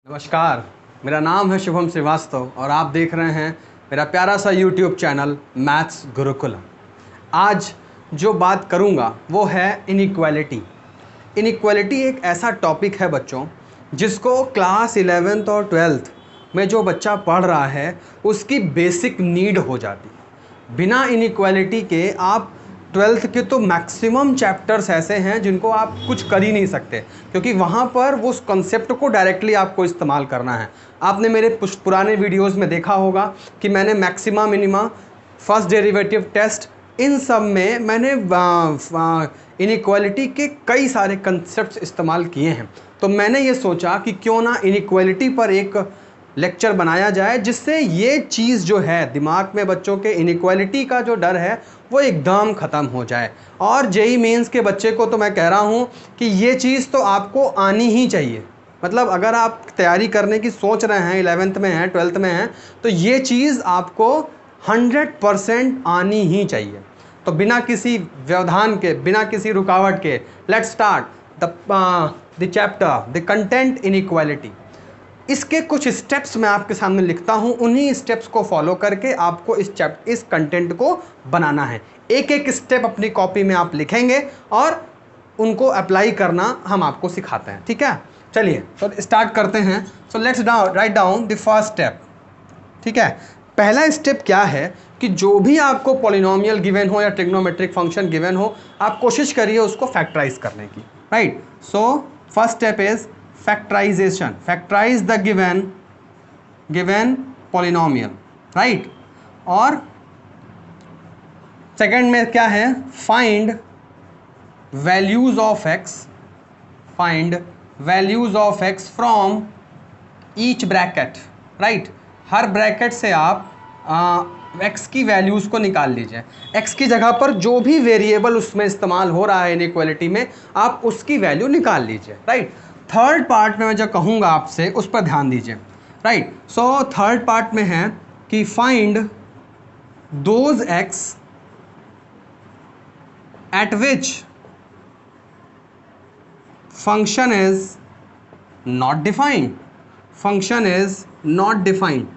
नमस्कार, मेरा नाम है शुभम श्रीवास्तव और आप देख रहे हैं मेरा प्यारा सा YouTube चैनल मैथ्स गुरुकुलम। आज जो बात करूंगा वो है इनइक्वालिटी। इनइक्वालिटी एक ऐसा टॉपिक है बच्चों जिसको क्लास 11th और 12th में जो बच्चा पढ़ रहा है उसकी बेसिक नीड हो जाती है। बिना इनइक्वालिटी के आप 12th के तो मैक्सिमम चैप्टर्स ऐसे हैं जिनको आप कुछ कर ही नहीं सकते, क्योंकि वहाँ पर वो उस कॉन्सेप्ट को डायरेक्टली आपको इस्तेमाल करना है। आपने मेरे पुराने वीडियोस में देखा होगा कि मैंने maxima minima, first derivative test, इन सब में मैंने इनइक्वालिटी के कई सारे कंसेप्ट्स इस्तेमाल किए हैं। तो मैंने ये सोचा कि क्यों ना इनइक्वालिटी पर एक लेक्चर बनाया जाए जिससे ये चीज़ जो है दिमाग में बच्चों के इनइक्वालिटी का जो डर है वो एकदम ख़त्म हो जाए। और जेईई मेंस के बच्चे को तो मैं कह रहा हूँ कि ये चीज़ तो आपको आनी ही चाहिए। मतलब अगर आप तैयारी करने की सोच रहे हैं, 11th में हैं, 12th में हैं, तो ये चीज़ आपको 100% आनी ही चाहिए। तो बिना किसी व्यवधान के, बिना किसी रुकावट के, let's start the chapter the content inequality. इसके कुछ स्टेप्स मैं आपके सामने लिखता हूं, उन्हीं स्टेप्स को फॉलो करके आपको इस कंटेंट को बनाना है। एक एक स्टेप अपनी कॉपी में आप लिखेंगे और उनको अप्लाई करना हम आपको सिखाते हैं, ठीक है। चलिए तो स्टार्ट करते हैं। So let's write down the first step. ठीक है, पहला स्टेप क्या है कि जो भी आपको पॉलिनोमियल गिवन हो या ट्रिग्नोमेट्रिक फंक्शन गिवन हो, आप कोशिश करिए उसको फैक्टराइज करने की, right. So first step is factorization. Factorize the given polynomial, right? और सेकेंड में क्या है, find values of x, find values of x from each bracket, right? Her bracket से आप x की वैल्यूज़ को निकाल लीजिए। x की जगह पर जो भी वेरिएबल उसमें इस्तेमाल हो रहा है इनइक्वालिटी में, आप उसकी वैल्यू निकाल लीजिए, राइट। थर्ड पार्ट में मैं जो कहूँगा आपसे उस पर ध्यान दीजिए, राइट। सो थर्ड पार्ट में है कि find those x eight which function is not defined, function is not defined.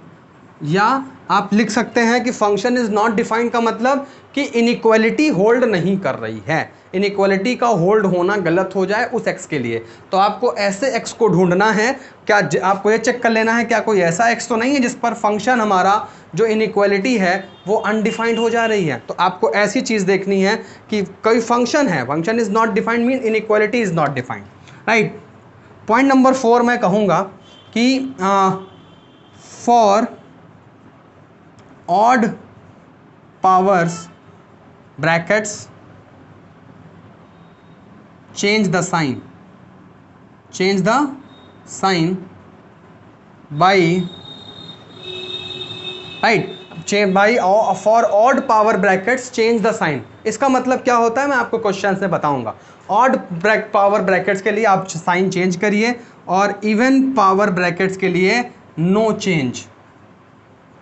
या आप लिख सकते हैं कि फंक्शन इज नॉट डिफाइंड का मतलब कि इनइक्वालिटी होल्ड नहीं कर रही है। इनइक्वालिटी का होल्ड होना गलत हो जाए उस x के लिए, तो आपको ऐसे x को ढूंढना है। क्या आपको ये चेक कर लेना है क्या कोई ऐसा x तो नहीं है जिस पर फंक्शन हमारा जो इनइक्वालिटी है वो अनडिफाइंड हो जा रही है। तो आपको ऐसी चीज़ देखनी है कि कोई फंक्शन है, function is not defined mean inequality is not defined, right. Point number 4 मैं कहूँगा कि for odd powers brackets change the sign by, right, by for odd power brackets change the sign। इसका मतलब क्या होता है मैं आपको क्वेश्चन से बताऊंगा। ऑड पावर ब्रैकेट्स के लिए आप साइन चेंज करिए और इवन पावर ब्रैकेट्स के लिए नो चेंज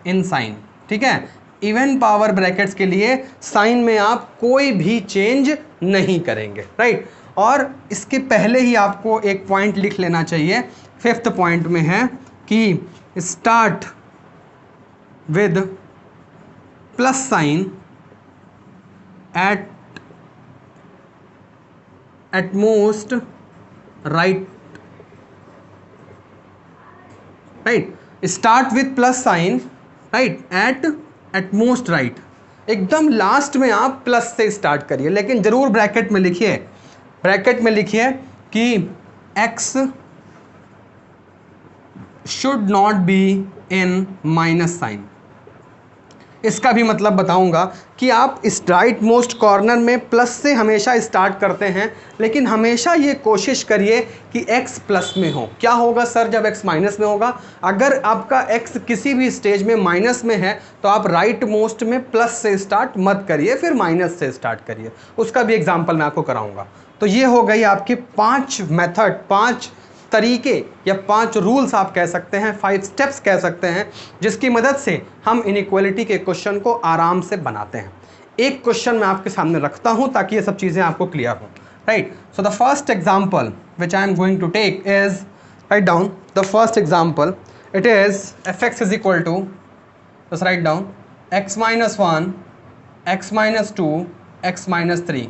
इन साइन, ठीक है। इवन पावर ब्रैकेट्स के लिए साइन में आप कोई भी चेंज नहीं करेंगे, राइट। और इसके पहले ही आपको एक पॉइंट लिख लेना चाहिए। फिफ्थ पॉइंट में है कि start with plus sign at most right, start with plus sign, right, at most right. एकदम लास्ट में आप प्लस से स्टार्ट करिए, लेकिन जरूर ब्रैकेट में लिखिए कि x should not be in minus sign. इसका भी मतलब बताऊंगा कि आप इस राइट मोस्ट कॉर्नर में प्लस से हमेशा स्टार्ट करते हैं, लेकिन हमेशा ये कोशिश करिए कि x प्लस में हो। क्या होगा सर जब x माइनस में होगा? अगर आपका x किसी भी स्टेज में माइनस में है तो आप राइट मोस्ट में प्लस से स्टार्ट मत करिए, फिर माइनस से स्टार्ट करिए। उसका भी एग्जाम्पल मैं आपको कराऊंगा। तो ये हो गई आपकी 5 मेथड, 5 तरीके या 5 रूल्स आप कह सकते हैं, 5 स्टेप्स कह सकते हैं, जिसकी मदद से हम इनइक्वालिटी के क्वेश्चन को आराम से बनाते हैं। एक क्वेश्चन मैं आपके सामने रखता हूं ताकि ये सब चीज़ें आपको क्लियर हो, right. So the first example which I am going to take is Write down the first example. It is fx is equal to, just write down x minus 1, x minus 2, x minus 3,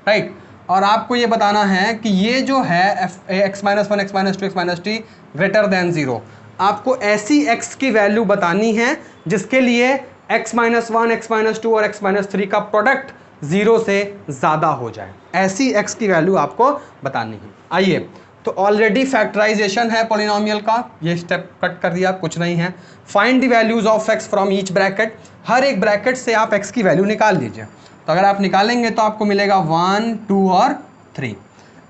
right. और आपको ये बताना है कि ये जो है x minus 1, x minus 2, x minus 3 greater than 0। आपको ऐसी x की वैल्यू बतानी है जिसके लिए x माइनस 1, x माइनस 2 और x माइनस 3 का प्रोडक्ट 0 से ज़्यादा हो जाए, ऐसी x की वैल्यू आपको बतानी है। आइए, तो ऑलरेडी फैक्टराइजेशन है पॉलिनोमियल का, ये स्टेप कट कर दिया, कुछ नहीं है। Find the values of x from each bracket, हर एक ब्रैकेट से आप x की वैल्यू निकाल दीजिए। तो अगर आप निकालेंगे तो आपको मिलेगा 1, 2 और 3।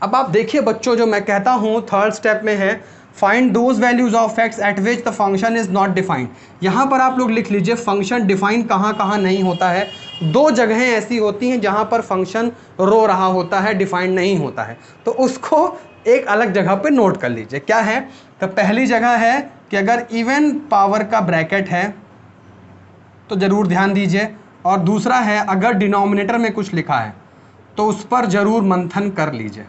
अब आप देखिए बच्चों, जो मैं कहता हूँ थर्ड स्टेप में है find those values of x eight which the function is not defined. यहाँ पर आप लोग लिख लीजिए फंक्शन डिफाइन कहाँ कहाँ नहीं होता है। दो जगहें ऐसी होती हैं जहाँ पर फंक्शन रो रहा होता है, डिफाइंड नहीं होता है, तो उसको एक अलग जगह पे नोट कर लीजिए। क्या है? तो पहली जगह है कि अगर इवन पावर का ब्रैकेट है तो ज़रूर ध्यान दीजिए, और दूसरा है अगर डिनोमिनेटर में कुछ लिखा है तो उस पर ज़रूर मंथन कर लीजिए,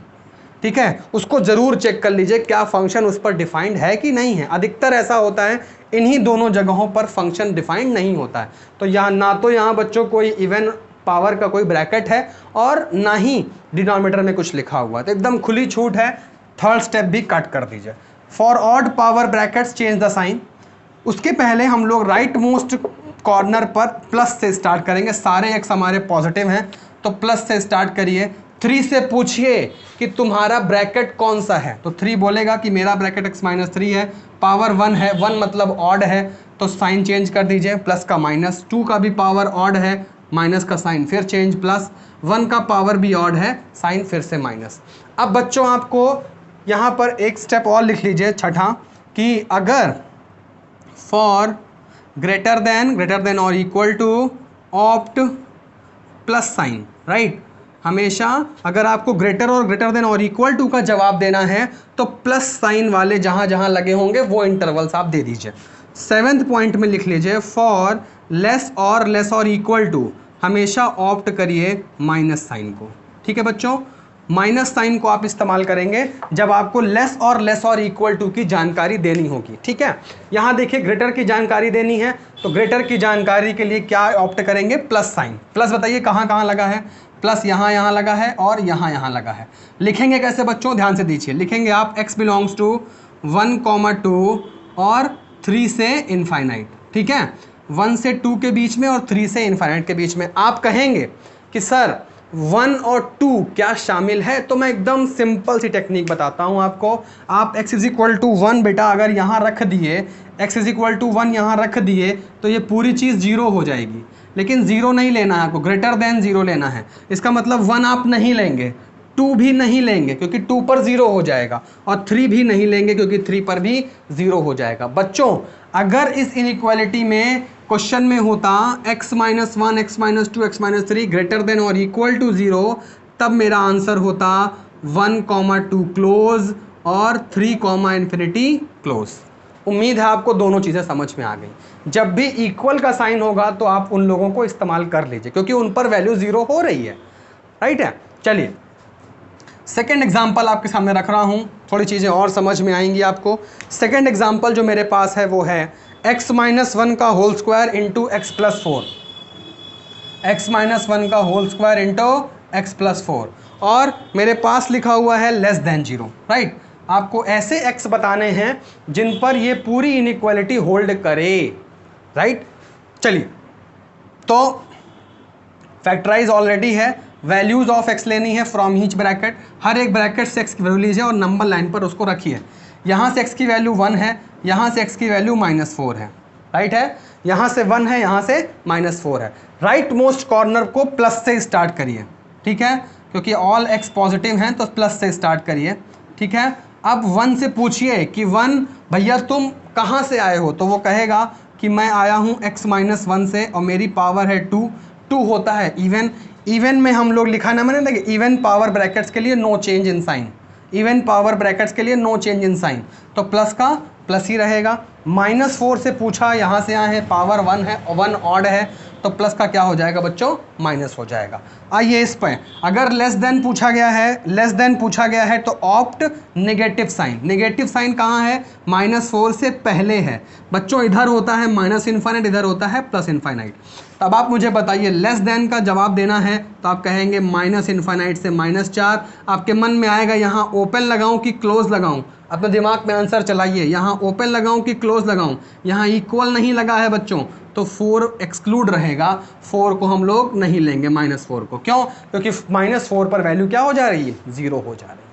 ठीक है। उसको ज़रूर चेक कर लीजिए क्या फंक्शन उस पर डिफाइंड है कि नहीं है। अधिकतर ऐसा होता है इन्हीं दोनों जगहों पर फंक्शन डिफाइंड नहीं होता है। तो यहाँ ना तो यहाँ बच्चों कोई इवन पावर का कोई ब्रैकेट है और ना ही डिनोमिनेटर में कुछ लिखा हुआ है, तो एकदम खुली छूट है। थर्ड स्टेप भी कट कर दीजिए। For odd power brackets change the sign. उसके पहले हम लोग राइट मोस्ट कॉर्नर पर प्लस से स्टार्ट करेंगे। सारे एक्स हमारे पॉजिटिव हैं तो प्लस से स्टार्ट करिए। 3 से पूछिए कि तुम्हारा ब्रैकेट कौन सा है, तो 3 बोलेगा कि मेरा ब्रैकेट x माइनस 3 है, पावर 1 है, 1 मतलब ऑड है तो साइन चेंज कर दीजिए, प्लस का माइनस। 2 का भी पावर ऑड है, माइनस का साइन फिर चेंज, प्लस 1 का पावर भी ऑड है, साइन फिर से माइनस। अब बच्चों आपको यहाँ पर एक स्टेप और लिख लीजिए, छठा, कि अगर फॉर ग्रेटर देन और equal to opt plus sign, right. हमेशा अगर आपको ग्रेटर देन और इक्वल टू का जवाब देना है तो प्लस साइन वाले जहाँ जहाँ लगे होंगे वो इंटरवल्स आप दे दीजिए। 7th पॉइंट में लिख लीजिए फॉर लेस और इक्वल टू हमेशा ऑप्ट करिए माइनस साइन को, ठीक है बच्चों। माइनस साइन को आप इस्तेमाल करेंगे जब आपको लेस और इक्वल टू की जानकारी देनी होगी, ठीक है। यहाँ देखिए ग्रेटर की जानकारी देनी है तो ग्रेटर की जानकारी के लिए क्या ऑप्ट करेंगे? Plus sign. प्लस बताइए कहाँ कहाँ लगा है? प्लस यहाँ लगा है और यहाँ लगा है। लिखेंगे कैसे बच्चों? ध्यान से दीजिए। लिखेंगे आप x बिलोंग्स टू 1, 2 और 3 से इनफाइनाइट, ठीक है। 1 से 2 के बीच में और 3 से इनफाइनाइट के बीच में। आप कहेंगे कि सर 1 और 2 क्या शामिल है? तो मैं एकदम सिंपल सी टेक्निक बताता हूँ आपको। आप x इज इक्वल टू 1 बेटा अगर यहाँ रख दिए, x इज इक्वल टू 1 यहाँ रख दिए तो ये पूरी चीज़ 0 हो जाएगी। लेकिन 0 नहीं लेना है आपको, ग्रेटर देन 0 लेना है। इसका मतलब 1 आप नहीं लेंगे, 2 भी नहीं लेंगे क्योंकि 2 पर 0 हो जाएगा, और 3 भी नहीं लेंगे क्योंकि 3 पर भी 0 हो जाएगा। बच्चों अगर इस इनइक्वालिटी में क्वेश्चन में होता x minus 1, x minus 2, x minus 3 greater than और इक्वल टू 0, तब मेरा आंसर होता 1, 2 क्लोज और 3, इन्फिनिटी क्लोज। उम्मीद है आपको दोनों चीज़ें समझ में आ गई। जब भी इक्वल का साइन होगा तो आप उन लोगों को इस्तेमाल कर लीजिए क्योंकि उन पर वैल्यू 0 हो रही है, राइट है। चलिए सेकेंड एग्जाम्पल आपके सामने रख रहा हूँ, थोड़ी चीज़ें और समझ में आएंगी आपको। सेकेंड एग्जाम्पल जो मेरे पास है वो है x माइनस 1 का whole square into x plus 4, x minus 1 का whole square into x plus 4, और मेरे पास लिखा हुआ है लेस देन 0, राइट। आपको ऐसे x बताने हैं जिन पर ये पूरी इनइक्वालिटी होल्ड करे, राइट। चलिए तो फैक्टराइज ऑलरेडी है, वैल्यूज ऑफ x लेनी है फ्रॉम ईच ब्रैकेट। हर एक ब्रैकेट से x की वैल्यू लीजिए और नंबर लाइन पर उसको रखिए। यहाँ से x की वैल्यू 1 है, यहाँ से x की वैल्यू -4 है, राइट है। यहाँ से 1 है, यहाँ से -4 है। राइट मोस्ट कॉर्नर को प्लस से स्टार्ट करिए, ठीक है, क्योंकि ऑल x पॉजिटिव हैं तो प्लस से स्टार्ट करिए, ठीक है। अब 1 से पूछिए कि 1 भैया तुम कहाँ से आए हो, तो वो कहेगा कि मैं आया हूँ x माइनस 1 से और मेरी पावर है 2। 2 होता है इवन में हम लोग लिखा ना, मैंने देखिए इवन पावर ब्रैकेट्स के लिए no change in sign, even power brackets के लिए नो चेंज इन साइन, तो प्लस का प्लस ही रहेगा। -4 से पूछा, यहाँ से आए हैं, पावर 1 है, 1 ऑड है तो प्लस का क्या हो जाएगा बच्चों, माइनस हो जाएगा। आइए इस पर, अगर लेस देन पूछा गया है तो opt negative sign. Negative sign कहाँ है, -4 से पहले है बच्चों, इधर होता है माइनस इन्फाइनाइट, इधर होता है प्लस इन्फाइनाइट। तब आप मुझे बताइए लेस देन का जवाब देना है तो आप कहेंगे माइनस इन्फाइनाइट से -4। आपके मन में आएगा यहाँ ओपन लगाऊं कि क्लोज लगाऊं, अपने दिमाग में आंसर चलाइए, यहाँ ओपन लगाऊं कि क्लोज लगाऊं। यहाँ इक्वल नहीं लगा है बच्चों, तो 4 एक्सक्लूड रहेगा, 4 को हम लोग नहीं लेंगे, -4 को। क्यों, क्योंकि -4 पर वैल्यू क्या हो जा रही है, 0 हो जा रही है।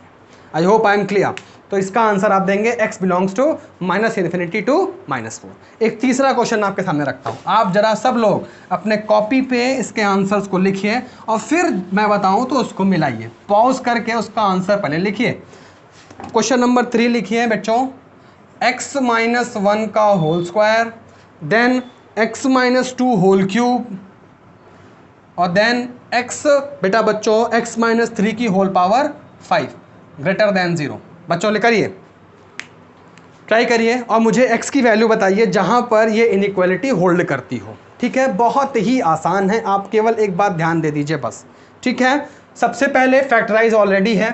I hope I am clear. तो इसका आंसर आप देंगे x बिलोंग्स टू -∞ टू -4। एक तीसरा क्वेश्चन आपके सामने रखता हूं, आप जरा सब लोग अपने कॉपी पे इसके आंसर्स को लिखिए और फिर मैं बताऊं तो उसको मिलाइए, पॉज करके उसका आंसर पहले लिखिए। क्वेश्चन नंबर 3 लिखिए बच्चों, x-1 का whole square, then x-2 whole cube, और देन x बेटा बच्चों x-3 की होल पावर 5 ग्रेटर देन 0। बच्चों करिए, ट्राई करिए और मुझे x की वैल्यू बताइए जहां पर ये इनइक्वालिटी होल्ड करती हो। ठीक है, बहुत ही आसान है, आप केवल एक बात ध्यान दे दीजिए बस। ठीक है, सबसे पहले फैक्टराइज ऑलरेडी है,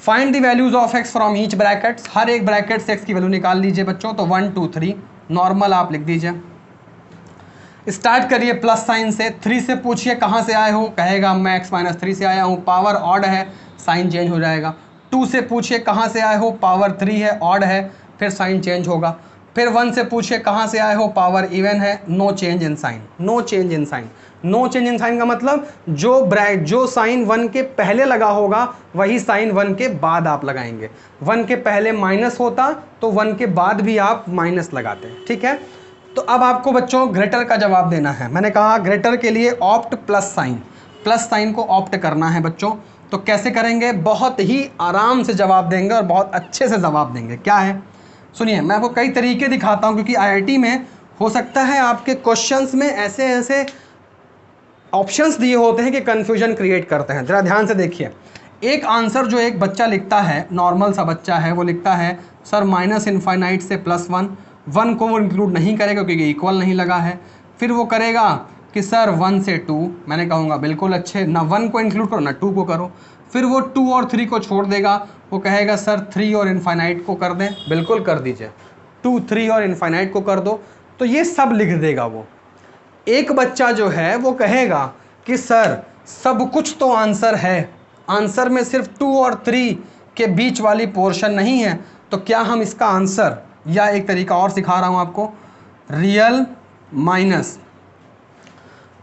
find the values of x from each brackets, हर एक ब्रैकेट से x की वैल्यू निकाल लीजिए बच्चों। तो 1 2 3 नॉर्मल आप लिख दीजिए। स्टार्ट करिए प्लस साइन से, 3 से पूछिए कहाँ से आए हो, कहेगा मैं x-3 से आया हूँ, पावर ऑड है, साइन चेंज हो जाएगा। 2 से पूछिए कहाँ से आए हो, पावर 3 है, ऑड है, फिर साइन चेंज होगा। फिर 1 से पूछिए कहाँ से आए हो, पावर इवन है, no change in sign. No change in sign, no change in sign का मतलब जो साइन 1 के पहले लगा होगा वही साइन 1 के बाद आप लगाएंगे। 1 के पहले माइनस होता तो 1 के बाद भी आप माइनस लगाते हैं। ठीक है, तो अब आपको बच्चों ग्रेटर का जवाब देना है। मैंने कहा ग्रेटर के लिए ऑप्ट प्लस साइन को ऑप्ट करना है बच्चों। तो कैसे करेंगे, बहुत ही आराम से जवाब देंगे और बहुत अच्छे से जवाब देंगे। क्या है सुनिए, मैं आपको कई तरीके दिखाता हूं, क्योंकि आईआईटी में हो सकता है आपके क्वेश्चंस में ऐसे ऐसे ऑप्शंस दिए होते हैं कि कंफ्यूजन क्रिएट करते हैं। जरा ध्यान से देखिए, एक आंसर जो एक बच्चा लिखता है, नॉर्मल सा बच्चा है, वो लिखता है सर -∞ से +1, 1 को वो इंक्लूड नहीं करेगा क्योंकि इक्वल नहीं लगा है। फिर वो करेगा कि सर 1 से 2, मैंने कहूँगा बिल्कुल अच्छे, ना 1 को इंक्लूड करो ना 2 को करो। फिर वो 2 और 3 को छोड़ देगा, वो कहेगा सर 3 और इनफाइनाइट को कर दें, बिल्कुल कर दीजिए, 2 3 और इनफाइनाइट को कर दो। तो ये सब लिख देगा वो। एक बच्चा जो है वो कहेगा कि सर सब कुछ तो आंसर है, आंसर में सिर्फ 2 और 3 के बीच वाली पोर्शन नहीं है, तो क्या हम इसका आंसर, या एक तरीका और सिखा रहा हूं आपको, रियल माइनस,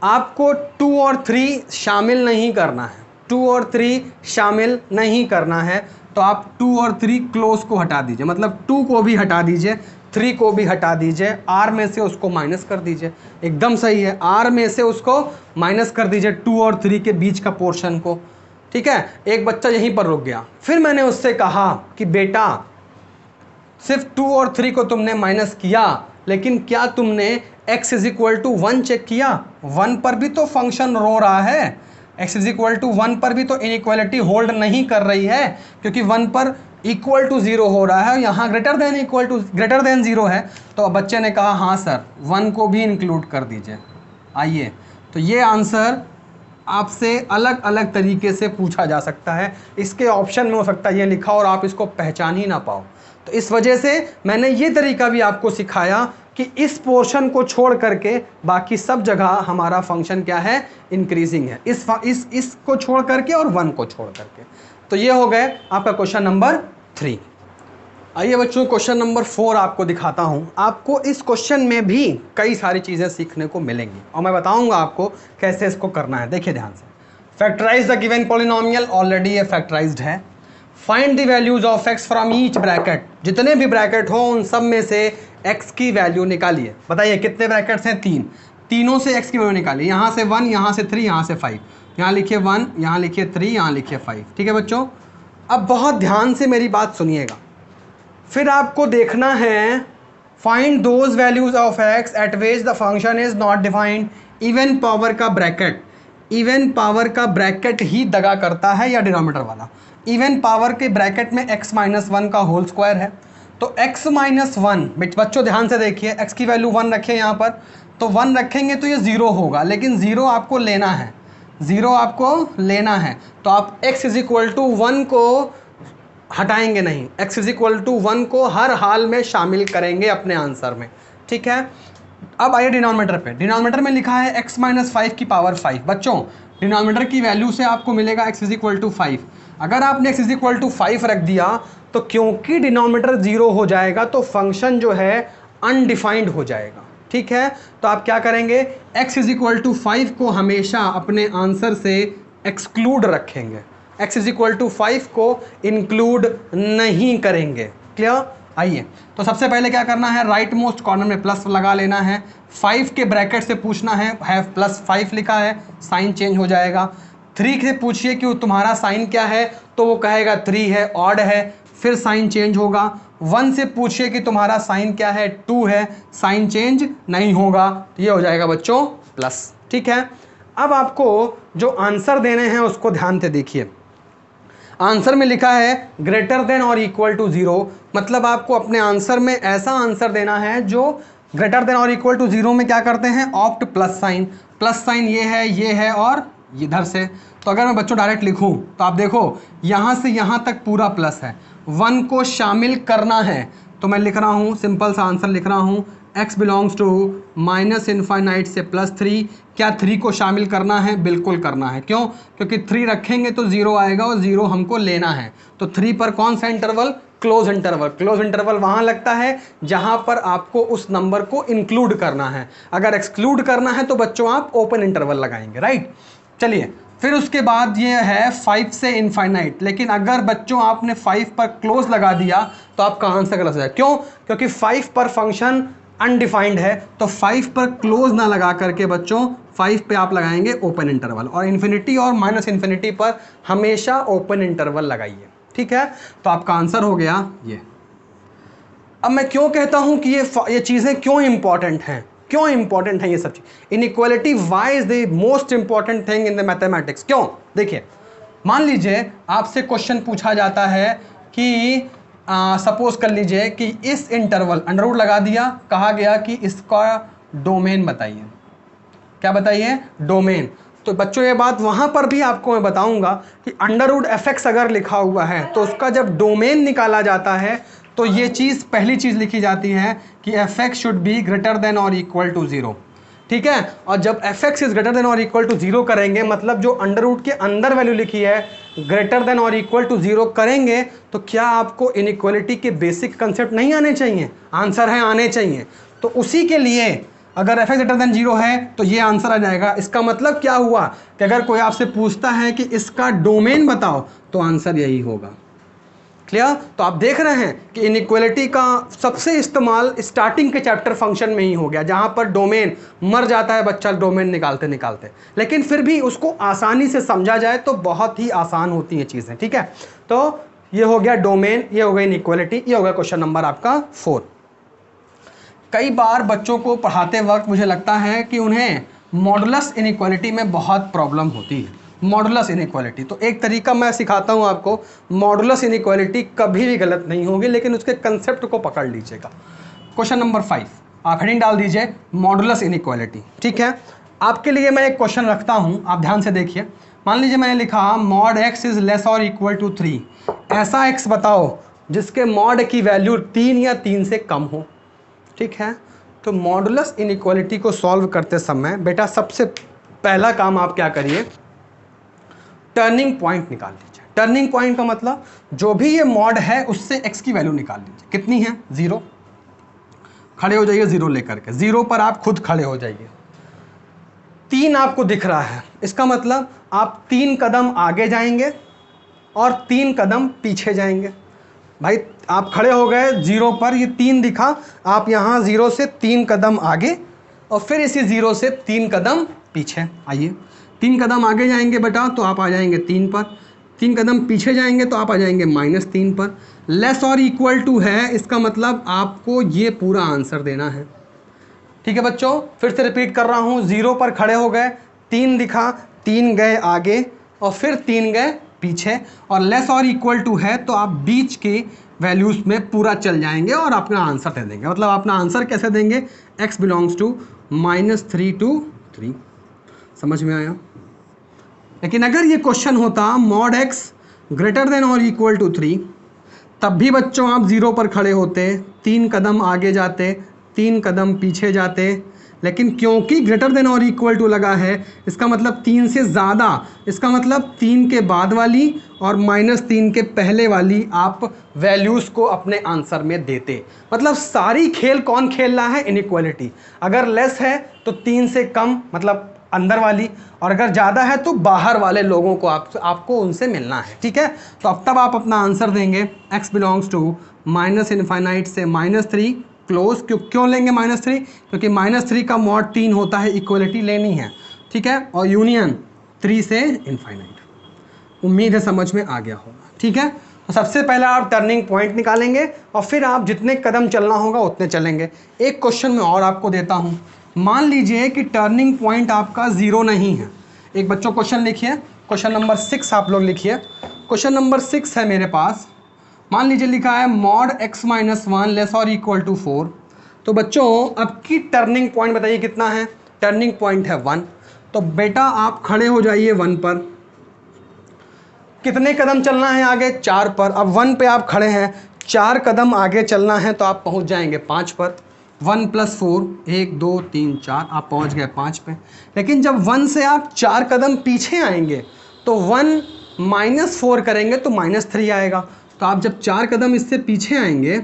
आपको 2 और 3 शामिल नहीं करना है, 2 और 3 शामिल नहीं करना है, तो आप 2 और 3 क्लोज को हटा दीजिए, मतलब 2 को भी हटा दीजिए, 3 को भी हटा दीजिए, आर में से उसको माइनस कर दीजिए। एकदम सही है, आर में से उसको माइनस कर दीजिए 2 और 3 के बीच का पोर्शन को। ठीक है, एक बच्चा यहीं पर रुक गया। फिर मैंने उससे कहा कि बेटा सिर्फ 2 और 3 को तुमने माइनस किया, लेकिन क्या तुमने x = 1 चेक किया? 1 पर भी तो फंक्शन रो रहा है, x = 1 पर भी तो इनइक्वालिटी होल्ड नहीं कर रही है, क्योंकि 1 पर इक्वल टू 0 हो रहा है, यहाँ ग्रेटर देन 0 है। तो बच्चे ने कहा हाँ सर 1 को भी इंक्लूड कर दीजिए। आइए, तो ये आंसर आपसे अलग अलग तरीके से पूछा जा सकता है, इसके ऑप्शन में हो सकता है ये लिखा और आप इसको पहचान ही ना पाओ। तो इस वजह से मैंने ये तरीका भी आपको सिखाया कि इस पोर्शन को छोड़ करके बाकी सब जगह हमारा फंक्शन क्या है, इंक्रीजिंग है, इसको छोड़ करके और 1 को छोड़ करके। तो ये हो गए आपका क्वेश्चन नंबर 3। आइए बच्चों क्वेश्चन नंबर 4 आपको दिखाता हूँ। आपको इस क्वेश्चन में भी कई सारी चीज़ें सीखने को मिलेंगी और मैं बताऊँगा आपको कैसे इसको करना है। देखिए ध्यान से, factorise the given polynomial, already ये फैक्टराइज्ड है। Find the values of x from each bracket, जितने भी ब्रैकेट हो उन सब में से x की वैल्यू निकालिए। बताइए कितने ब्रैकेट्स हैं, 3, तीनों से x की वैल्यू निकालिए। यहाँ से 1, यहाँ से 3, यहाँ से 5, यहाँ लिखिए 1, यहाँ लिखिए 3, यहाँ लिखिए 5। ठीक है बच्चों, अब बहुत ध्यान से मेरी बात सुनिएगा। फिर आपको देखना है find those values of x eight which the function is not defined. Even power का ब्रैकेट, इवन पावर का ब्रैकेट ही दगा करता है, या डिनोमिनेटर वाला। इवन पावर के ब्रैकेट में x-1 का होल स्क्वायर है, तो x-1, बच्चों ध्यान से देखिए, x की वैल्यू 1 रखिए यहाँ पर, तो 1 रखेंगे तो ये 0 होगा, लेकिन 0 आपको लेना है, 0 आपको लेना है। तो आप x इज इक्वल टू 1 को हटाएंगे नहीं, x इज इक्वल टू 1 को हर हाल में शामिल करेंगे अपने आंसर में, ठीक है। अब आइए डिनोमिनेटर पे। डिनोमिनेटर में लिखा है x माइनस 5 की पावर 5। बच्चों डिनोमिनेटर की वैल्यू से आपको मिलेगा x इज इक्वल टू 5। अगर आपने x इज इक्वल टू 5 रख दिया तो क्योंकि डिनोमिनेटर 0 हो जाएगा तो फंक्शन जो है अनडिफाइंड हो जाएगा, ठीक है। तो आप क्या करेंगे, x इज इक्वल टू 5 को हमेशा अपने आंसर से एक्सक्लूड रखेंगे, x इज इक्वल टू 5 को इंक्लूड नहीं करेंगे। क्लियर? आइए तो सबसे पहले क्या करना है, राइट मोस्ट कॉर्नर में प्लस लगा लेना है, 5 के ब्रैकेट से पूछना है प्लस 5 लिखा है, साइन चेंज हो जाएगा। 3 से पूछिए कि तुम्हारा साइन क्या है, तो वो कहेगा 3 है, ऑड है, फिर साइन चेंज होगा। 1 से पूछिए कि तुम्हारा साइन क्या है, 2 है, साइन चेंज नहीं होगा, तो ये हो जाएगा बच्चों प्लस, ठीक है। अब आपको जो आंसर देने हैं उसको ध्यान से देखिए। आंसर में लिखा है ग्रेटर देन और इक्वल टू 0, मतलब आपको अपने आंसर में ऐसा आंसर देना है जो ग्रेटर देन और इक्वल टू 0 में क्या करते हैं, opt plus sign. Plus sign ये है और इधर से। तो अगर मैं बच्चों डायरेक्ट लिखूं तो आप देखो यहाँ से यहाँ तक पूरा प्लस है, 1 को शामिल करना है, तो मैं लिख रहा हूँ, सिंपल सा आंसर लिख रहा हूँ, x belongs to minus infinite से प्लस 3। क्या 3 को शामिल करना है? बिल्कुल करना है। क्यों? क्योंकि 3 रखेंगे तो 0 आएगा और 0 हमको लेना है। तो 3 पर कौन सा interval? Close interval. Close interval वहाँ लगता है जहाँ पर आपको उस नंबर को इंक्लूड करना है। अगर एक्सक्लूड करना है तो बच्चों आप ओपन इंटरवल लगाएंगे, राइट। चलिए फिर उसके बाद ये है 5 से इनफाइनाइट, लेकिन अगर बच्चों आपने 5 पर क्लोज लगा दिया तो आपका आंसर गलत हो जाएगा। क्यों? क्योंकि 5 पर फंक्शन अनडिफाइंड है, तो 5 पर क्लोज ना लगा करके बच्चों 5 पे आप लगाएंगे ओपन इंटरवल, और इन्फिनिटी और माइनस इन्फिनिटी पर हमेशा ओपन इंटरवल लगाइए, ठीक है। तो आपका आंसर हो गया ये। अब मैं क्यों कहता हूं कि ये चीज़ें क्यों इंपॉर्टेंट हैं, क्यों इंपॉर्टेंट है ये सब चीज। Inequality why is the most important thing in the mathematics. क्यों? देखिए मान लीजिए आपसे क्वेश्चन पूछा जाता है कि सपोज कर लीजिए कि इस इंटरवल अंडर रूट लगा दिया, कहा गया कि इसका डोमेन बताइए। क्या बताइए? डोमेन। तो बच्चों ये बात वहां पर भी आपको मैं बताऊंगा कि अंडर रूट fx अगर लिखा हुआ है तो उसका जब डोमेन निकाला जाता है तो ये चीज़ पहली चीज़ लिखी जाती है कि fx should be greater than और इक्वल टू 0, ठीक है। और जब fx इज ग्रेटर देन और इक्वल टू 0 करेंगे, मतलब जो अंडर रूट के अंदर वैल्यू लिखी है ग्रेटर देन और इक्वल टू 0 करेंगे, तो क्या आपको इनइक्वालिटी के बेसिक कंसेप्ट नहीं आने चाहिए? आंसर है आने चाहिए। तो उसी के लिए अगर fx ग्रेटर देन 0 है तो ये आंसर आ जाएगा। इसका मतलब क्या हुआ कि अगर कोई आपसे पूछता है कि इसका डोमेन बताओ तो आंसर यही होगा। क्लियर? तो आप देख रहे हैं कि इनइक्वालिटी का सबसे इस्तेमाल स्टार्टिंग के चैप्टर फंक्शन में ही हो गया, जहां पर डोमेन मर जाता है बच्चा डोमेन निकालते निकालते, लेकिन फिर भी उसको आसानी से समझा जाए तो बहुत ही आसान होती हैं चीज़ें, ठीक है। तो ये हो गया डोमेन, ये हो गया इनइक्वालिटी, ये हो गया क्वेश्चन नंबर आपका 4। कई बार बच्चों को पढ़ाते वक्त मुझे लगता है कि उन्हें मॉडुलस इनइक्वालिटी में बहुत प्रॉब्लम होती है। मॉडुलस इनइक्वालिटी, तो एक तरीका मैं सिखाता हूं आपको। मॉडुलस इनइक्वालिटी कभी भी गलत नहीं होगी, लेकिन उसके कंसेप्ट को पकड़ लीजिएगा। क्वेश्चन नंबर 5 आप हेडिंग डाल दीजिए मॉडुलस इनइक्वालिटी, ठीक है। आपके लिए मैं एक क्वेश्चन रखता हूं, आप ध्यान से देखिए। मान लीजिए मैंने लिखा मॉड x इज लेस और इक्वल टू 3। ऐसा x बताओ जिसके मॉड की वैल्यू 3 या 3 से कम हो, ठीक है। तो मॉडुलस इनइक्वालिटी को सॉल्व करते समय बेटा सबसे पहला काम आप क्या करिए, टर्निंग पॉइंट निकाल लीजिए। टर्निंग पॉइंट का मतलब जो भी ये मॉड है उससे x की वैल्यू निकाल लीजिए। कितनी है? 0। खड़े हो जाइए 0 लेकर के, 0 पर आप खुद खड़े हो जाइए। 3 आपको दिख रहा है, इसका मतलब आप 3 कदम आगे जाएंगे और 3 कदम पीछे जाएंगे। भाई आप खड़े हो गए 0 पर, ये 3 दिखा, आप यहाँ 0 से 3 कदम आगे और फिर इसी 0 से 3 कदम पीछे आइए। 3 कदम आगे जाएंगे बेटा तो आप आ जाएंगे 3 पर, 3 कदम पीछे जाएंगे तो आप आ जाएंगे -3 पर। लेस और इक्वल टू है, इसका मतलब आपको ये पूरा आंसर देना है, ठीक है बच्चों। फिर से रिपीट कर रहा हूँ, 0 पर खड़े हो गए, 3 दिखा, 3 गए आगे और फिर 3 गए पीछे, और लेस और इक्वल टू है तो आप बीच के वैल्यूज में पूरा चल जाएंगे और अपना आंसर दे देंगे। मतलब अपना आंसर कैसे देंगे? x belongs to -3 to 3। समझ में आया? लेकिन अगर ये क्वेश्चन होता mod x ग्रेटर देन और इक्वल टू 3, तब भी बच्चों आप 0 पर खड़े होते, 3 कदम आगे जाते, 3 कदम पीछे जाते। लेकिन क्योंकि ग्रेटर देन और इक्वल टू लगा है, इसका मतलब 3 से ज़्यादा, इसका मतलब 3 के बाद वाली और -3 के पहले वाली आप वैल्यूज़ को अपने आंसर में देते। मतलब सारी खेल कौन खेल रहा है? इनइक्वालिटी। अगर लेस है तो 3 से कम मतलब अंदर वाली, और अगर ज़्यादा है तो बाहर वाले लोगों को आपको उनसे मिलना है। ठीक है, तो अब तब आप अपना आंसर देंगे x बिलोंग्स टू -∞ से -3 क्लोज। क्यों लेंगे -3? क्योंकि -3 का मॉड 3 होता है, इक्वलिटी लेनी है। ठीक है, और यूनियन 3 से इनफाइनाइट। उम्मीद है समझ में आ गया होगा। ठीक है, तो सबसे पहले आप टर्निंग पॉइंट निकालेंगे और फिर आप जितने कदम चलना होगा उतने चलेंगे। एक क्वेश्चन मैं और आपको देता हूँ। मान लीजिए कि टर्निंग पॉइंट आपका 0 नहीं है। एक बच्चों क्वेश्चन लिखिए, क्वेश्चन नंबर 6 आप लोग लिखिए। क्वेश्चन नंबर 6 है मेरे पास। मान लीजिए लिखा है mod x - 1 लेस और इक्वल टू 4। तो बच्चों अब की टर्निंग पॉइंट बताइए कितना है? टर्निंग पॉइंट है 1। तो बेटा आप खड़े हो जाइए 1 पर। कितने कदम चलना है आगे? 4 पर। अब 1 पे आप खड़े हैं, 4 कदम आगे चलना है तो आप पहुंच जाएंगे 5 पर। 1 + 4 1 2 3 4, आप पहुंच गए 5 पे। लेकिन जब 1 से आप 4 कदम पीछे आएंगे तो 1 - 4 करेंगे तो -3 आएगा। तो आप जब 4 कदम इससे पीछे आएंगे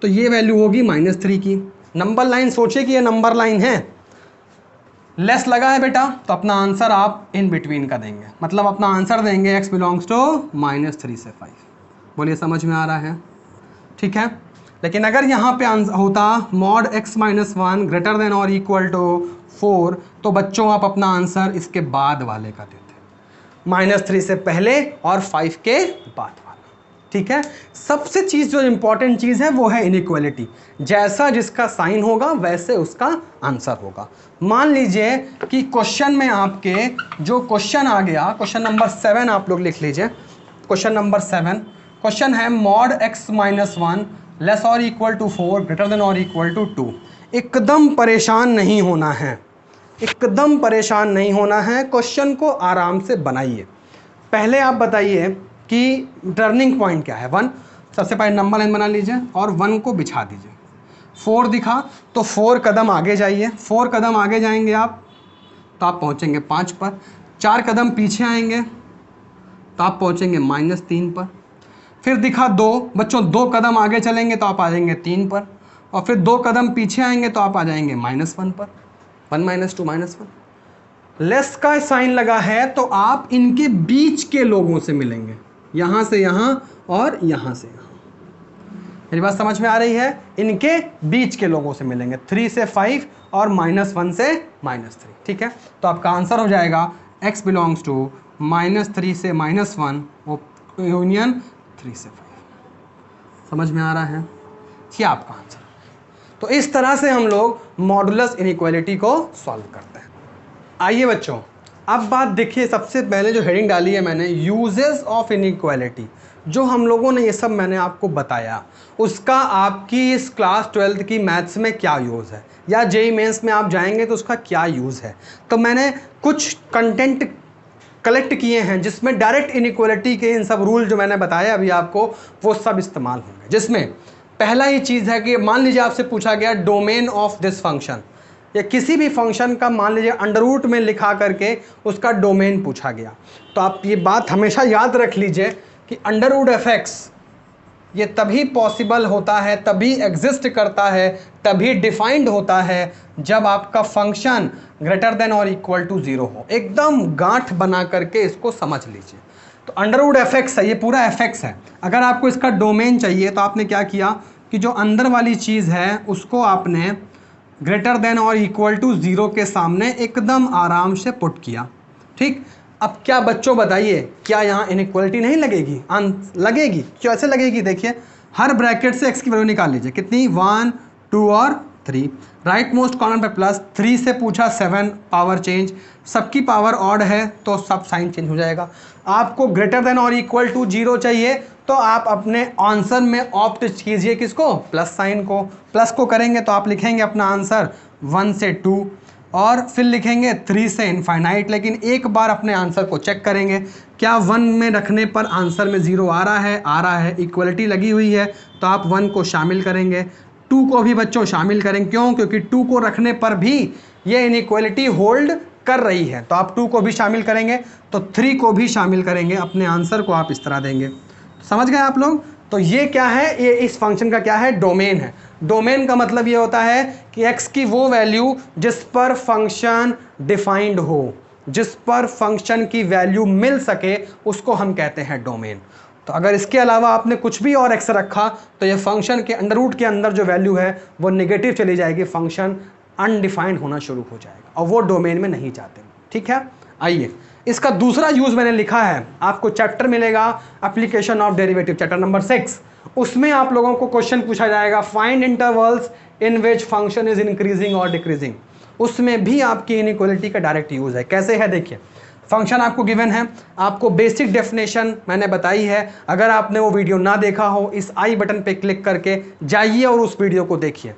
तो ये वैल्यू होगी -3 की। नंबर लाइन सोचिए कि ये नंबर लाइन है, लेस लगा है बेटा, तो अपना आंसर आप इन बिटवीन का देंगे। मतलब अपना आंसर देंगे x बिलोंग्स टू -3 से 5। बोलिए समझ में आ रहा है? ठीक है, लेकिन अगर यहाँ पे होता mod x - 1 ग्रेटर देन और इक्वल टू 4, तो बच्चों आप अपना आंसर इसके बाद वाले का देते, -3 से पहले और 5 के बाद वाला। ठीक है, सबसे चीज़ जो इंपॉर्टेंट चीज़ है वो है इनइक्वालिटी। जैसा जिसका साइन होगा वैसे उसका आंसर होगा। मान लीजिए कि क्वेश्चन में आपके जो क्वेश्चन आ गया, क्वेश्चन नंबर 7 आप लोग लिख लीजिए। क्वेश्चन नंबर 7 क्वेश्चन है mod x - 1 लेस और इक्वल टू 4 ग्रेटर देन और इक्वल टू 2। एकदम परेशान नहीं होना है, एकदम परेशान नहीं होना है। क्वेश्चन को आराम से बनाइए। पहले आप बताइए कि टर्निंग पॉइंट क्या है? 1। सबसे पहले नंबर लाइन बना लीजिए और 1 को बिछा दीजिए। 4 दिखा तो 4 कदम आगे जाइए। 4 कदम आगे जाएंगे आप तो आप पहुंचेंगे 5 पर। 4 कदम पीछे आएंगे तो आप पहुंचेंगे -3 पर। फिर दिखा 2, बच्चों 2 कदम आगे चलेंगे तो आप आ जाएंगे 3 पर। और फिर 2 कदम पीछे आएंगे तो आप आ जाएंगे -1 पर। 1 - 2 -1। लेस का साइन लगा है तो आप इनके बीच के लोगों से मिलेंगे, यहाँ से यहाँ और यहाँ से यहाँ। मेरी बात समझ में आ रही है? इनके बीच के लोगों से मिलेंगे, 3 से 5 और -1 से -3। ठीक है, तो आपका आंसर हो जाएगा x बिलोंग्स टू -3 से -1 यूनियन 3 से 5। समझ में आ रहा है? ये आपका आंसर। तो इस तरह से हम लोग मॉडुलस इनइक्वालिटी को सॉल्व करते हैं। आइए बच्चों, अब बात देखिए। सबसे पहले जो हेडिंग डाली है मैंने, यूजेस ऑफ इनइक्वालिटी, जो हम लोगों ने ये सब मैंने आपको बताया, उसका आपकी इस क्लास 12th की मैथ्स में क्या यूज़ है, या जेईई मेंस में आप जाएंगे तो उसका क्या यूज़ है। तो मैंने कुछ कंटेंट कलेक्ट किए हैं जिसमें डायरेक्ट इनइक्वालिटी के इन सब रूल जो मैंने बताया अभी आपको, वो सब इस्तेमाल होंगे। जिसमें पहला ही चीज़ है कि मान लीजिए आपसे पूछा गया डोमेन ऑफ दिस फंक्शन, या किसी भी फंक्शन का मान लीजिए अंडर रूट में लिखा करके उसका डोमेन पूछा गया, तो आप ये बात हमेशा याद रख लीजिए कि अंडर रूट एफ एक्स ये तभी पॉसिबल होता है, तभी एग्जिस्ट करता है, तभी डिफाइंड होता है जब आपका फंक्शन ग्रेटर देन और इक्वल टू 0 हो। एकदम गांठ बना करके इसको समझ लीजिए। तो अंडर रूट एफ एक्स है, ये पूरा एफ एक्स है। अगर आपको इसका डोमेन चाहिए तो आपने क्या किया कि जो अंदर वाली चीज़ है उसको आपने ग्रेटर देन और इक्वल टू 0 के सामने एकदम आराम से पुट किया। ठीक, अब क्या बच्चों बताइए, क्या यहाँ इनइक्वालिटी नहीं लगेगी? लगेगी। कैसे लगेगी? देखिए, हर ब्रैकेट से x की वैल्यू निकाल लीजिए। कितनी? 1 2 और 3। राइट मोस्ट कॉर्नर पे प्लस, 3 से पूछा 7 पावर चेंज, सबकी पावर ऑड है तो सब साइन चेंज हो जाएगा। आपको ग्रेटर देन और इक्वल टू 0 चाहिए तो आप अपने आंसर में ऑप्ट कीजिए किसको? प्लस साइन को। प्लस को करेंगे तो आप लिखेंगे अपना आंसर 1 से 2। और फिर लिखेंगे 3 से इनफाइनाइट। लेकिन एक बार अपने आंसर को चेक करेंगे, क्या 1 में रखने पर आंसर में 0 आ रहा है, इक्वलिटी लगी हुई है, तो आप 1 को शामिल करेंगे, 2 को भी बच्चों शामिल करेंगे। क्यों? क्योंकि 2 को रखने पर भी ये इनइक्वलिटी होल्ड कर रही है, तो आप 2 को भी शामिल करेंगे, तो 3 को भी शामिल करेंगे। अपने आंसर को आप इस तरह देंगे। समझ गए आप लोग? तो ये क्या है? ये इस फंक्शन का क्या है? डोमेन है। डोमेन का मतलब ये होता है कि x की वो वैल्यू जिस पर फंक्शन डिफाइंड हो, जिस पर फंक्शन की वैल्यू मिल सके, उसको हम कहते हैं डोमेन। तो अगर इसके अलावा आपने कुछ भी और x रखा तो ये फंक्शन के अंडर रूट के अंदर जो वैल्यू है वो नेगेटिव चली जाएगी, फंक्शन अनडिफाइंड होना शुरू हो जाएगा, और वो डोमेन में नहीं जाते। ठीक है, आइए इसका दूसरा यूज मैंने लिखा है, आपको चैप्टर मिलेगा application of derivative, chapter number 6। उसमें आप लोगों को क्वेश्चन पूछा जाएगा find intervals in which function is increasing और डिक्रीजिंग। उसमें भी आपकी इनइक्वालिटी का डायरेक्ट यूज है। कैसे है देखिए, फंक्शन आपको गिवन है, आपको बेसिक डेफिनेशन मैंने बताई है। अगर आपने वो वीडियो ना देखा हो, इस आई बटन पे क्लिक करके जाइए और उस वीडियो को देखिए।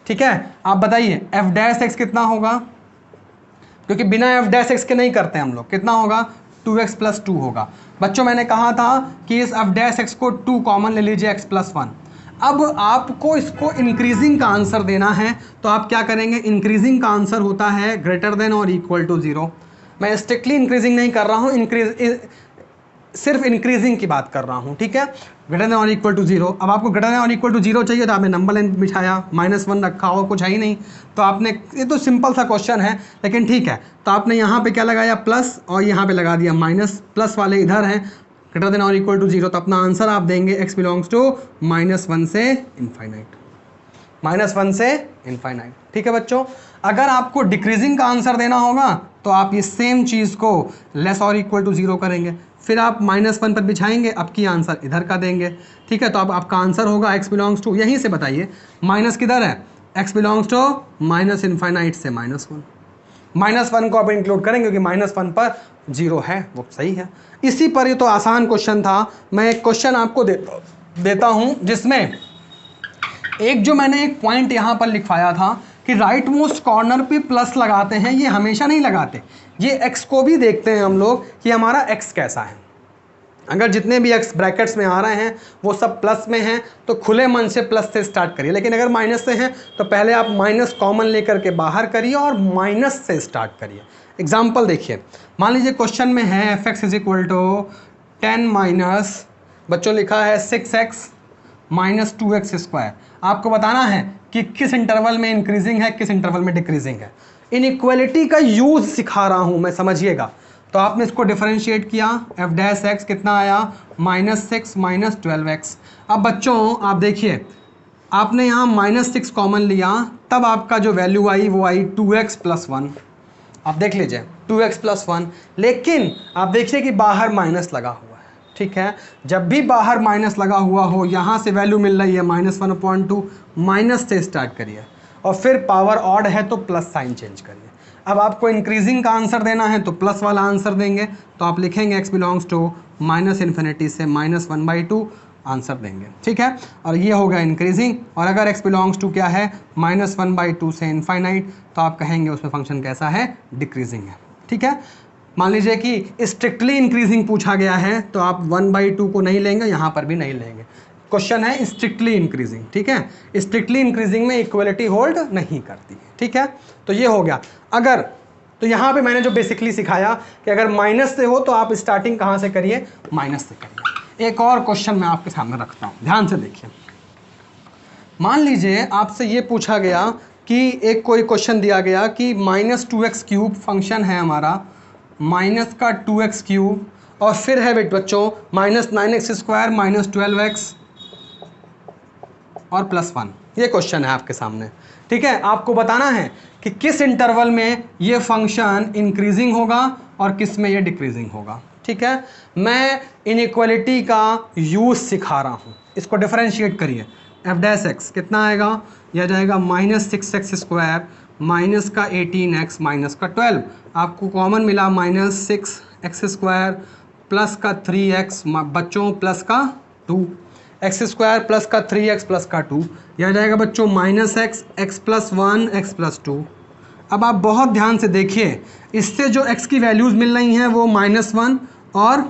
ठीक है, आप बताइए एफ डैश एक्स कितना होगा, क्योंकि बिना एफ डैश एक्स के नहीं करते हम लोग। कितना होगा? 2x + 2 होगा। बच्चों मैंने कहा था कि इस एफ डैश एक्स को 2 कॉमन ले लीजिए, x + 1। अब आपको इसको इंक्रीजिंग का आंसर देना है, तो आप क्या करेंगे? इंक्रीजिंग का आंसर होता है ग्रेटर देन और इक्वल टू 0। मैं स्ट्रिक्टली इंक्रीजिंग नहीं कर रहा हूँ, सिर्फ इंक्रीजिंग की बात कर रहा हूँ। ठीक है, ग्रेटर देन और इक्वल टू 0। अब आपको ग्रेटर देन और इक्वल टू 0 चाहिए, तो आपने नंबर लाइन बिछाया, -1 रखा हो, कुछ है ही नहीं, तो आपने, ये तो सिंपल सा क्वेश्चन है, लेकिन ठीक है, तो आपने यहाँ पे क्या लगाया? प्लस, और यहाँ पे लगा दिया माइनस। प्लस वाले इधर हैं, ग्रेटर देन और इक्वल टू 0, तो अपना आंसर आप देंगे x बिलोंग्स टू -1 से इनफाइनाइट, -1 से इनफाइनाइट। ठीक है बच्चों, अगर आपको डिक्रीजिंग का आंसर देना होगा तो आप ये सेम चीज़ को लेस और इक्वल टू 0 करेंगे, फिर आप -1 पर बिछाएंगे, आपकी आंसर इधर का देंगे। ठीक है, तो अब आपका आंसर होगा x बिलोंग्स टू, यहीं से बताइए माइनस किधर है, x belongs to minus infinite से -1। -1 को आप इंक्लूड करेंगे क्योंकि -1 पर 0 है, वो सही है। इसी पर ये तो आसान क्वेश्चन था। मैं एक क्वेश्चन आपको देता हूँ जिसमें एक जो मैंने एक पॉइंट यहाँ पर लिखवाया था कि राइट मोस्ट कॉर्नर पे प्लस लगाते हैं, ये हमेशा नहीं लगाते, ये x को भी देखते हैं हम लोग कि हमारा x कैसा है। अगर जितने भी x ब्रैकेट्स में आ रहे हैं वो सब प्लस में हैं तो खुले मन से प्लस से स्टार्ट करिए, लेकिन अगर माइनस से हैं तो पहले आप माइनस कॉमन लेकर के बाहर करिए और माइनस से स्टार्ट करिए। एग्जाम्पल देखिए, मान लीजिए क्वेश्चन में है f(x = 10 माइनस, बच्चों लिखा है 6x - 2x²। आपको बताना है कि किस इंटरवल में इंक्रीजिंग है, किस इंटरवल में डिक्रीजिंग है। इनइक्वालिटी का यूज सिखा रहा हूं मैं, समझिएगा। तो आपने इसको डिफरेंशिएट किया, एफ डैश एक्स कितना आया? -6 - 12x। अब बच्चों आप देखिए, आपने यहाँ -6 कॉमन लिया, तब आपका जो वैल्यू आई वो आई 2x + 1। आप देख लीजिए 2x + 1, लेकिन आप देखिए कि बाहर माइनस लगा हुआ है। ठीक है, जब भी बाहर माइनस लगा हुआ हो, यहाँ से वैल्यू मिल रही है -1/2, माइनस से स्टार्ट करिए और फिर पावर ऑड है तो प्लस साइन चेंज करिए। अब आपको इंक्रीजिंग का आंसर देना है तो प्लस वाला आंसर देंगे, तो आप लिखेंगे x बिलोंग्स टू -∞ से -1/2 आंसर देंगे। ठीक है, और ये होगा इंक्रीजिंग। और अगर x बिलोंग्स टू क्या है? -1/2 से इनफाइनाइट, तो आप कहेंगे उसमें फंक्शन कैसा है? डिक्रीजिंग है। ठीक है, मान लीजिए कि स्ट्रिक्टली इंक्रीजिंग पूछा गया है तो आप 1/2 को नहीं लेंगे, यहाँ पर भी नहीं लेंगे। क्वेश्चन है स्ट्रिक्टली इंक्रीजिंग। ठीक है, स्ट्रिक्टली इंक्रीजिंग में इक्वलिटी होल्ड नहीं करती है। ठीक है, तो ये हो गया। अगर तो यहाँ पे मैंने जो बेसिकली सिखाया कि अगर माइनस से हो तो आप स्टार्टिंग कहाँ से करिए? माइनस से करिए। एक और क्वेश्चन मैं आपके सामने रखता हूँ, ध्यान से देखिए। मान लीजिए आपसे ये पूछा गया कि एक कोई क्वेश्चन दिया गया कि -2x³ फंक्शन है हमारा, माइनस का 2x³ और फिर है बच्चों -9x² - 12x और +1। ये क्वेश्चन है आपके सामने। ठीक है, आपको बताना है कि किस इंटरवल में ये फंक्शन इंक्रीजिंग होगा और किस में ये डिक्रीजिंग होगा। ठीक है, मैं इनइक्वालिटी का यूज सिखा रहा हूँ। इसको डिफरेंशिएट करिए, एफ डैश एक्स कितना आएगा? यह जाएगा -6x² माइनस का 18x माइनस का 12। आपको कॉमन मिला -6x² प्लस का 3x, बच्चों प्लस का 2, x² प्लस का 3x प्लस का 2। यह जाएगा बच्चों -x, x + 1, x + 2, अब आप बहुत ध्यान से देखिए, इससे जो x की वैल्यूज़ मिल रही हैं वो -1 और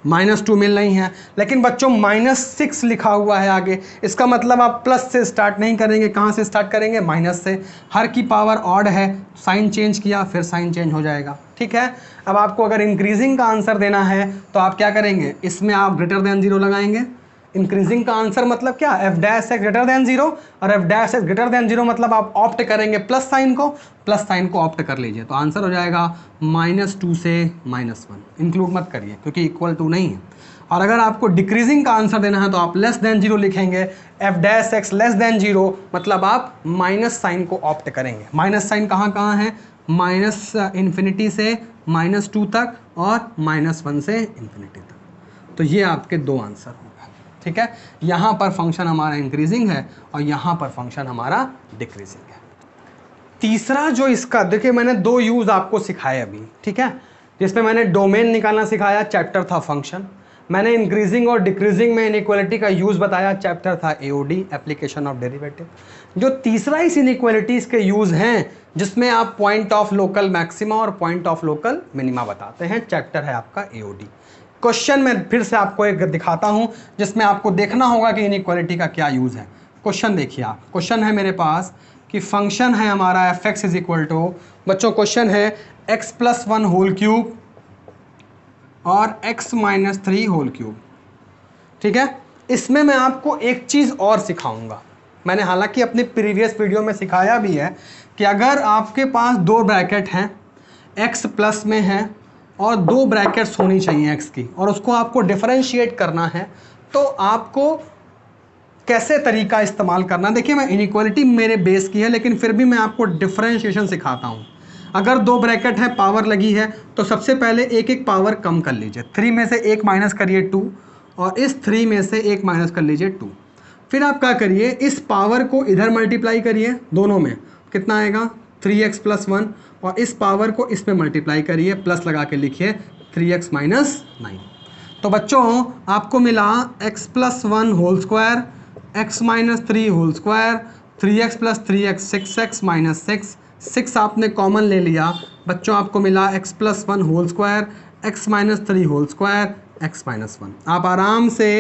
-2 मिल रही हैं, लेकिन बच्चों -6 लिखा हुआ है आगे। इसका मतलब आप प्लस से स्टार्ट नहीं करेंगे, कहाँ से स्टार्ट करेंगे? माइनस से। हर की पावर ऑड है, साइन चेंज किया, फिर साइन चेंज हो जाएगा। ठीक है, अब आपको अगर इंक्रीजिंग का आंसर देना है तो आप क्या करेंगे? इसमें आप ग्रेटर देन 0 लगाएंगे। इंक्रीजिंग का आंसर मतलब क्या? f dash x greater than 0, और f dash x greater than 0 मतलब आप ऑप्ट करेंगे प्लस साइन को, प्लस साइन को ऑप्ट कर लीजिए, तो आंसर हो जाएगा -2 से -1। इंक्लूड मत करिए क्योंकि इक्वल टू नहीं है। और अगर आपको डिक्रीजिंग का आंसर देना है तो आप लेस देन 0 लिखेंगे। f dash x less than 0 मतलब आप माइनस साइन को ऑप्ट करेंगे। माइनस साइन कहाँ कहाँ है? माइनस इन्फिनिटी से -2 तक और -1 से इन्फिनिटी तक। तो ये आपके दो आंसर होंगे। ठीक है, यहाँ पर फंक्शन हमारा इंक्रीजिंग है और यहाँ पर फंक्शन हमारा डिक्रीजिंग है। तीसरा जो इसका देखिए, मैंने दो यूज़ आपको सिखाए अभी। ठीक है, जिसमें मैंने डोमेन निकालना सिखाया, चैप्टर था फंक्शन। मैंने इंक्रीजिंग और डिक्रीजिंग में इनइक्वालिटी का यूज़ बताया, चैप्टर था एओडी, एप्लीकेशन ऑफ डेरिवेटिव। जो तीसरा इस इनइक्वालिटीज़ के यूज़ हैं जिसमें आप पॉइंट ऑफ लोकल मैक्सिमा और पॉइंट ऑफ लोकल मिनिमा बताते हैं, चैप्टर है आपका एओडी। क्वेश्चन में फिर से आपको एक दिखाता हूं जिसमें आपको देखना होगा कि इनइक्वालिटी का क्या यूज़ है। क्वेश्चन देखिए आप, क्वेश्चन है मेरे पास कि फंक्शन है हमारा F x is equal to, बच्चों क्वेश्चन है x+1 होल क्यूब और x-3 होल क्यूब। ठीक है, इसमें मैं आपको एक चीज़ और सिखाऊंगा। मैंने हालांकि अपनी प्रीवियस वीडियो में सिखाया भी है कि अगर आपके पास दो ब्रैकेट हैं, x प्लस में है और दो ब्रैकेट्स होनी चाहिए x की, और उसको आपको डिफरेंशिएट करना है, तो आपको कैसे तरीका इस्तेमाल करना। देखिए, मैं इनइक्वालिटी मेरे बेस की है, लेकिन फिर भी मैं आपको डिफरेंशिएशन सिखाता हूँ। अगर दो ब्रैकेट है, पावर लगी है, तो सबसे पहले एक एक पावर कम कर लीजिए। 3 में से 1 माइनस करिए 2, और इस 3 में से 1 माइनस कर लीजिए 2। फिर आप क्या करिए, इस पावर को इधर मल्टीप्लाई करिए, दोनों में कितना आएगा 3x + 1, और इस पावर को इसमें मल्टीप्लाई करिए, प्लस लगा के लिखिए 3x - 9। तो बच्चों आपको मिला x + 1 whole square, x - 3 whole square, 3x + 3x 6x - 6, 6 आपने कॉमन ले लिया, बच्चों आपको मिला x + 1 whole square, x - 3 whole square, x - 1। आप आराम से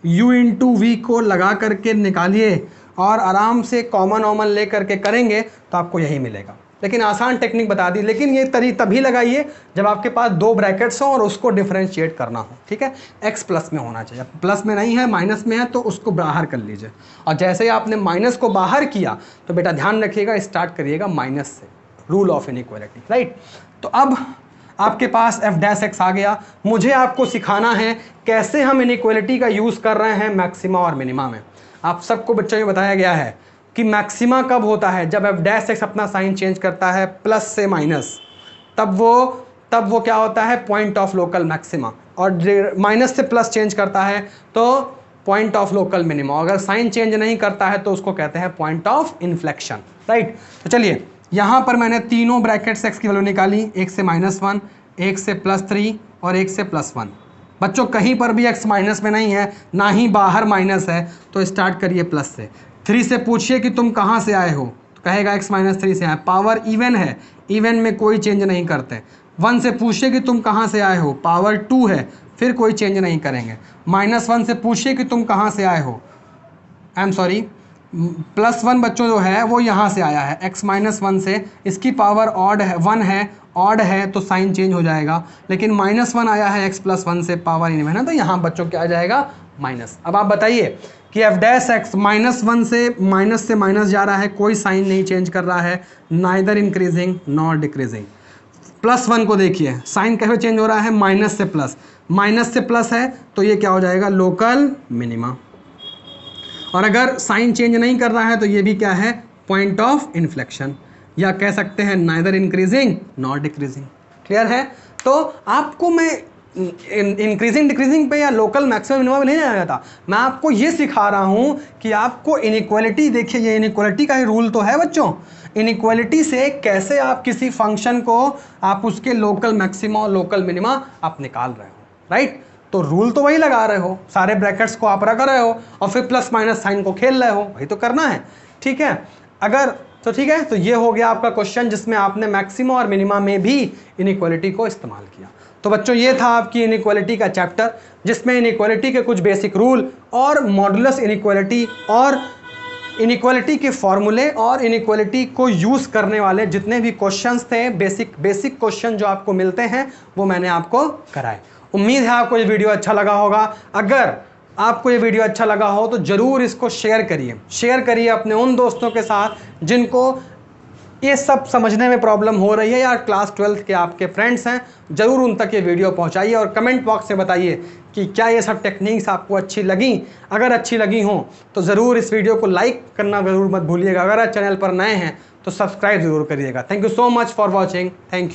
u × v को लगा करके निकालिए और आराम से कॉमन ऑमन ले करके करेंगे तो आपको यही मिलेगा। लेकिन आसान टेक्निक बता दी, लेकिन ये तभी लगाइए जब आपके पास दो ब्रैकेट्स हों और उसको डिफरेंशिएट करना हो। ठीक है, x प्लस में होना चाहिए, प्लस में नहीं है, माइनस में है, तो उसको बाहर कर लीजिए। और जैसे ही आपने माइनस को बाहर किया तो बेटा ध्यान रखिएगा, स्टार्ट करिएगा माइनस से, रूल ऑफ इनइक्वालिटी। राइट, तो अब आपके पास f डैश x आ गया। मुझे आपको सिखाना है कैसे हम इनइक्वालिटी का यूज़ कर रहे हैं मैक्सिमा और मिनिमा में। आप सबको बच्चों में बताया गया है कि मैक्सिमा कब होता है, जब f डैश x अपना साइन चेंज करता है प्लस से माइनस, तब वो क्या होता है, पॉइंट ऑफ लोकल मैक्सिमा, और माइनस से प्लस चेंज करता है तो पॉइंट ऑफ लोकल मिनिमा। अगर साइन चेंज नहीं करता है तो उसको कहते हैं पॉइंट ऑफ इन्फ्लेक्शन। राइट, तो चलिए यहाँ पर मैंने तीनों ब्रैकेट्स x की वैल्यू निकाली, 1 से -1, 1 से +3 और 1 से +1। बच्चों कहीं पर भी x माइनस में नहीं है, ना ही बाहर माइनस है, तो स्टार्ट करिए प्लस से। 3 से पूछिए कि तुम कहाँ से आए हो, तो कहेगा x - 3 से आए। पावर इवन है, इवन में कोई चेंज नहीं करते। 1 से पूछिए कि तुम कहाँ से आए हो, पावर 2 है, फिर कोई चेंज नहीं करेंगे। -1 से पूछिए कि तुम कहाँ से आए हो, +1 बच्चों जो है वो यहाँ से आया है, x - 1 से, इसकी पावर ऑड है, 1 है, ऑड है तो साइन चेंज हो जाएगा। लेकिन -1 आया है x + 1 से, पावर इवन है ना, तो यहाँ बच्चों क्या आ जाएगा, माइनस। अब आप बताइए कि f डैश x -1 से माइनस जा रहा है, कोई साइन नहीं चेंज कर रहा है, नाइदर इंक्रीजिंग नॉर डिक्रीजिंग। +1 को देखिए, साइन कैसे चेंज हो रहा है, माइनस से प्लस, माइनस से प्लस है तो ये क्या हो जाएगा, लोकल मिनिमा। और अगर साइन चेंज नहीं कर रहा है तो ये भी क्या है, पॉइंट ऑफ इन्फ्लेक्शन, या कह सकते हैं neither increasing not decreasing. Clear है, तो आपको मैं इंक्रीजिंग डिक्रीजिंग पे या लोकल मैक्सिमम मिनिमम नहीं आया था, मैं आपको ये सिखा रहा हूँ कि आपको इनइक्वालिटी, देखिए ये इनइक्वालिटी का ही रूल तो है बच्चों, इनइक्वालिटी से कैसे आप किसी फंक्शन को आप उसके लोकल मैक्सिमा और लोकल मिनिमा आप निकाल रहे हो। राइट, तो रूल तो वही लगा रहे हो, सारे ब्रैकेट्स को आप रख रहे हो और फिर प्लस माइनस साइन को खेल रहे हो, वही तो करना है। ठीक है, अगर तो ठीक है, तो ये हो गया आपका क्वेश्चन जिसमें आपने मैक्सिमा और मिनिमा में भी इनइक्वालिटी को इस्तेमाल किया। तो बच्चों ये था आपकी इनइक्वालिटी का चैप्टर, जिसमें इनइक्वालिटी के कुछ बेसिक रूल और मॉडुलस इनइक्वालिटी और इनइक्वालिटी के फॉर्मूले और इनइक्वालिटी को यूज़ करने वाले जितने भी क्वेश्चंस थे, बेसिक क्वेश्चन जो आपको मिलते हैं, वो मैंने आपको कराए। उम्मीद है आपको ये वीडियो अच्छा लगा होगा। अगर आपको ये वीडियो अच्छा लगा हो तो ज़रूर इसको शेयर करिए अपने उन दोस्तों के साथ जिनको ये सब समझने में प्रॉब्लम हो रही है, या क्लास 12th के आपके फ्रेंड्स हैं। ज़रूर उन तक ये वीडियो पहुंचाइए और कमेंट बॉक्स में बताइए कि क्या ये सब टेक्निक्स आपको अच्छी लगी। अगर अच्छी लगी हों तो ज़रूर इस वीडियो को लाइक करना ज़रूर मत भूलिएगा। अगर आप चैनल पर नए हैं तो सब्सक्राइब ज़रूर करिएगा। Thank you so much for watching. Thank you.